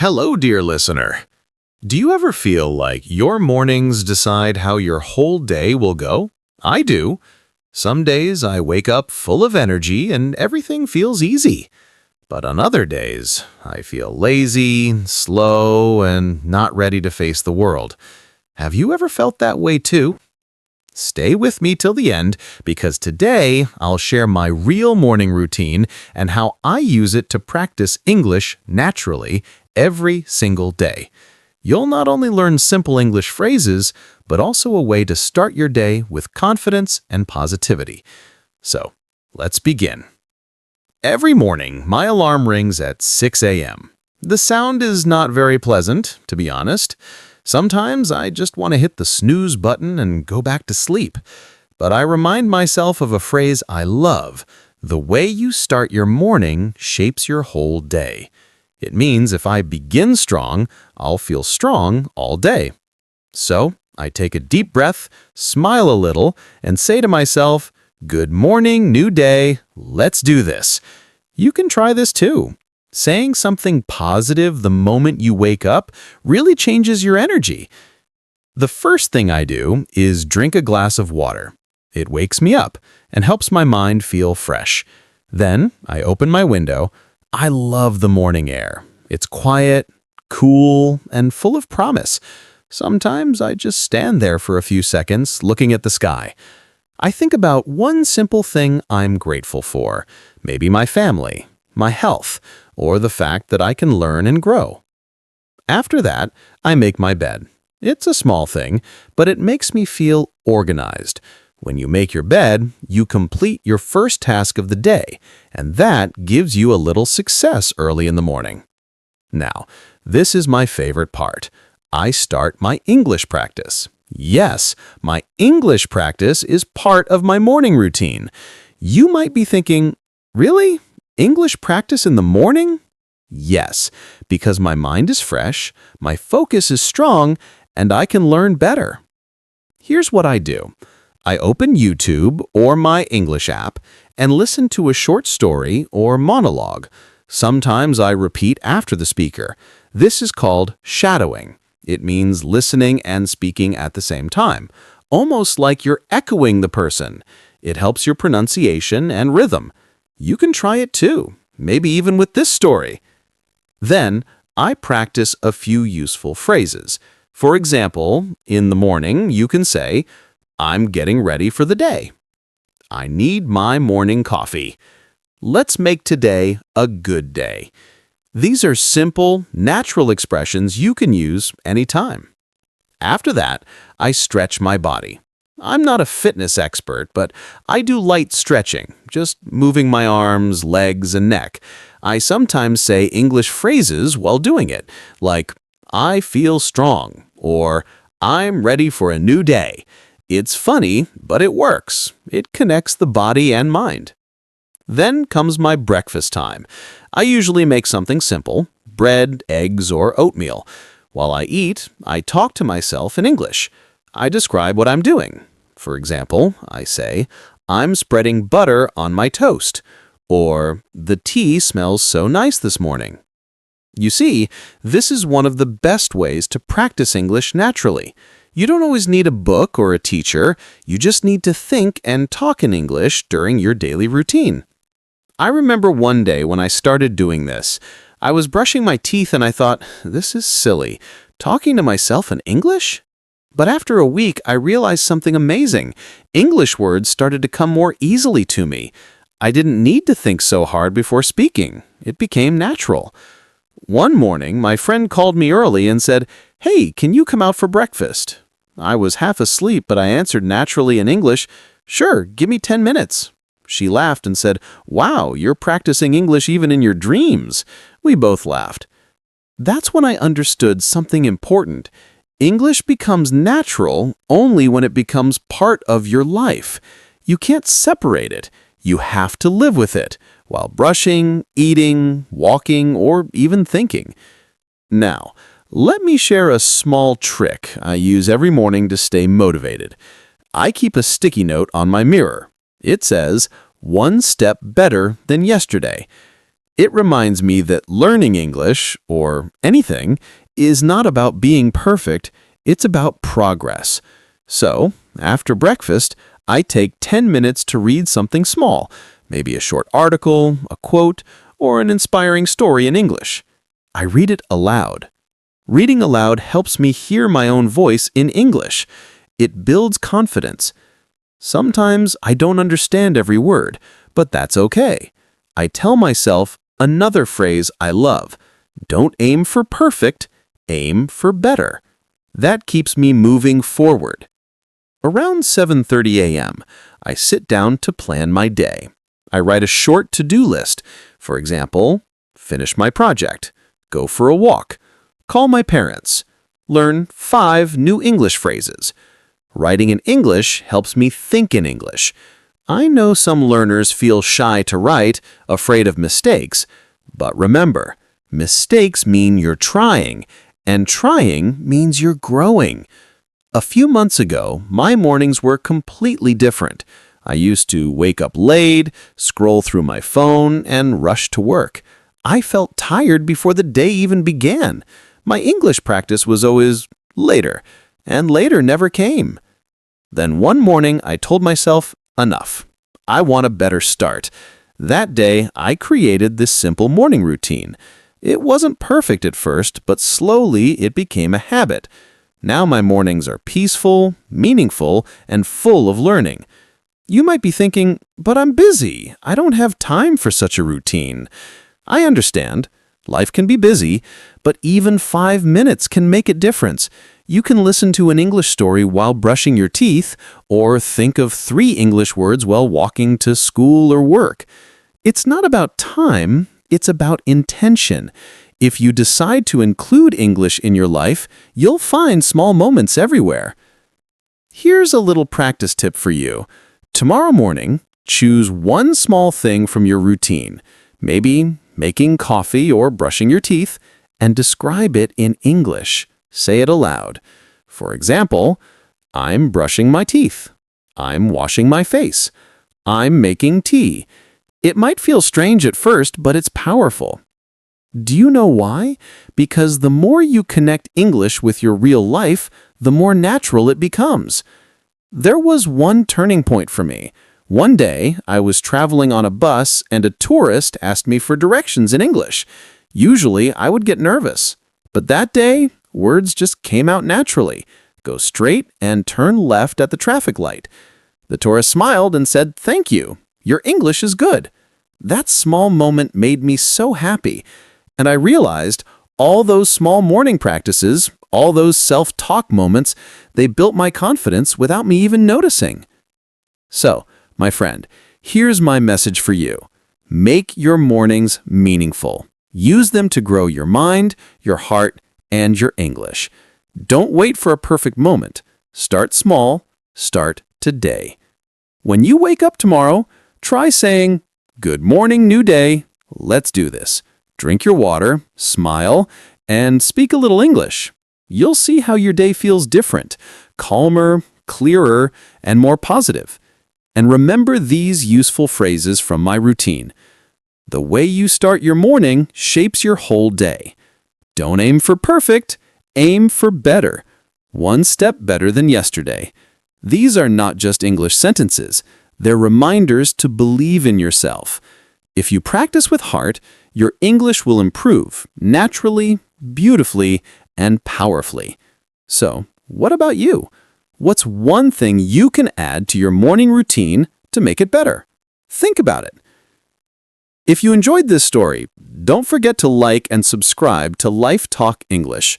Hello, dear listener. Do you ever feel like your mornings decide how your whole day will go? I do. Some days I wake up full of energy and everything feels easy. But on other days, I feel lazy, slow, and not ready to face the world. Have you ever felt that way too? Stay with me till the end because today I'll share my real morning routine and how I use it to practice English naturally every single day. You'll not only learn simple English phrases, but also a way to start your day with confidence and positivity. So, let's begin. Every morning, my alarm rings at 6 a.m. The sound is not very pleasant, to be honest. Sometimes I just want to hit the snooze button and go back to sleep. But I remind myself of a phrase I love. The way you start your morning shapes your whole day. It means if I begin strong, I'll feel strong all day. So I take a deep breath, smile a little, and say to myself, "Good morning, new day, let's do this." You can try this too. Saying something positive the moment you wake up really changes your energy. The first thing I do is drink a glass of water. It wakes me up and helps my mind feel fresh. Then I open my window. I love the morning air. It's quiet, cool, and full of promise. Sometimes I just stand there for a few seconds looking at the sky. I think about one simple thing I'm grateful for. Maybe my family, my health, or the fact that I can learn and grow. After that, I make my bed. It's a small thing, but it makes me feel organized. When you make your bed, you complete your first task of the day, and that gives you a little success early in the morning. Now, this is my favorite part. I start my English practice. Yes, my English practice is part of my morning routine. You might be thinking, really? English practice in the morning? Yes, because my mind is fresh, my focus is strong, and I can learn better. Here's what I do. I open YouTube or my English app and listen to a short story or monologue. Sometimes I repeat after the speaker. This is called shadowing. It means listening and speaking at the same time, almost like you're echoing the person. It helps your pronunciation and rhythm. You can try it too, maybe even with this story. Then, I practice a few useful phrases. For example, in the morning, you can say, "I'm getting ready for the day." "I need my morning coffee." "Let's make today a good day." These are simple, natural expressions you can use anytime. After that, I stretch my body. I'm not a fitness expert, but I do light stretching, just moving my arms, legs, and neck. I sometimes say English phrases while doing it, like, "I feel strong," or "I'm ready for a new day." It's funny, but it works. It connects the body and mind. Then comes my breakfast time. I usually make something simple, bread, eggs, or oatmeal. While I eat, I talk to myself in English. I describe what I'm doing. For example, I say, "I'm spreading butter on my toast," or "The tea smells so nice this morning." You see, this is one of the best ways to practice English naturally. You don't always need a book or a teacher. You just need to think and talk in English during your daily routine. I remember one day when I started doing this. I was brushing my teeth and I thought, this is silly. Talking to myself in English? But after a week, I realized something amazing. English words started to come more easily to me. I didn't need to think so hard before speaking. It became natural. One morning, my friend called me early and said, "Hey, can you come out for breakfast?" I was half asleep, but I answered naturally in English, "Sure, give me 10 minutes." She laughed and said, "Wow, you're practicing English even in your dreams." We both laughed. That's when I understood something important. English becomes natural only when it becomes part of your life. You can't separate it. You have to live with it while brushing, eating, walking, or even thinking. Now, let me share a small trick I use every morning to stay motivated. I keep a sticky note on my mirror. It says, "1 step better than yesterday." It reminds me that learning English, or anything, is not about being perfect, it's about progress. So, after breakfast, I take 10 minutes to read something small, maybe a short article, a quote, or an inspiring story in English. I read it aloud. Reading aloud helps me hear my own voice in English. It builds confidence. Sometimes I don't understand every word, but that's okay. I tell myself another phrase I love. Don't aim for perfect, aim for better. That keeps me moving forward. Around 7:30 a.m., I sit down to plan my day. I write a short to-do list. For example, finish my project, go for a walk, call my parents, learn 5 new English phrases. Writing in English helps me think in English. I know some learners feel shy to write, afraid of mistakes. But remember, mistakes mean you're trying, and trying means you're growing. A few months ago, my mornings were completely different. I used to wake up late, scroll through my phone, and rush to work. I felt tired before the day even began. My English practice was always later, and later never came. Then one morning, I told myself, enough. I want a better start. That day, I created this simple morning routine. It wasn't perfect at first, but slowly it became a habit. Now my mornings are peaceful, meaningful, and full of learning. You might be thinking, but I'm busy. I don't have time for such a routine. I understand. Life can be busy, but even 5 minutes can make a difference. You can listen to an English story while brushing your teeth, or think of 3 English words while walking to school or work. It's not about time, it's about intention. If you decide to include English in your life, you'll find small moments everywhere. Here's a little practice tip for you. Tomorrow morning, choose one small thing from your routine, maybe making coffee or brushing your teeth, and describe it in English. Say it aloud. For example, I'm brushing my teeth. I'm washing my face. I'm making tea. It might feel strange at first, but it's powerful. Do you know why? Because the more you connect English with your real life, the more natural it becomes. There was one turning point for me. One day, I was traveling on a bus and a tourist asked me for directions in English. Usually, I would get nervous. But that day, words just came out naturally. Go straight and turn left at the traffic light. The tourist smiled and said, "Thank you. Your English is good." That small moment made me so happy. And I realized all those small morning practices, all those self-talk moments, they built my confidence without me even noticing. So, my friend, here's my message for you. Make your mornings meaningful. Use them to grow your mind, your heart, and your English. Don't wait for a perfect moment. Start small. Start today. When you wake up tomorrow, try saying, "Good morning, new day. Let's do this." Drink your water, smile, and speak a little English. You'll see how your day feels different, calmer, clearer, and more positive. And remember these useful phrases from my routine. The way you start your morning shapes your whole day. Don't aim for perfect, aim for better. One step better than yesterday. These are not just English sentences. They're reminders to believe in yourself. If you practice with heart, your English will improve naturally, beautifully, and powerfully. So, what about you? What's one thing you can add to your morning routine to make it better? Think about it. If you enjoyed this story, don't forget to like and subscribe to LifeTalk English.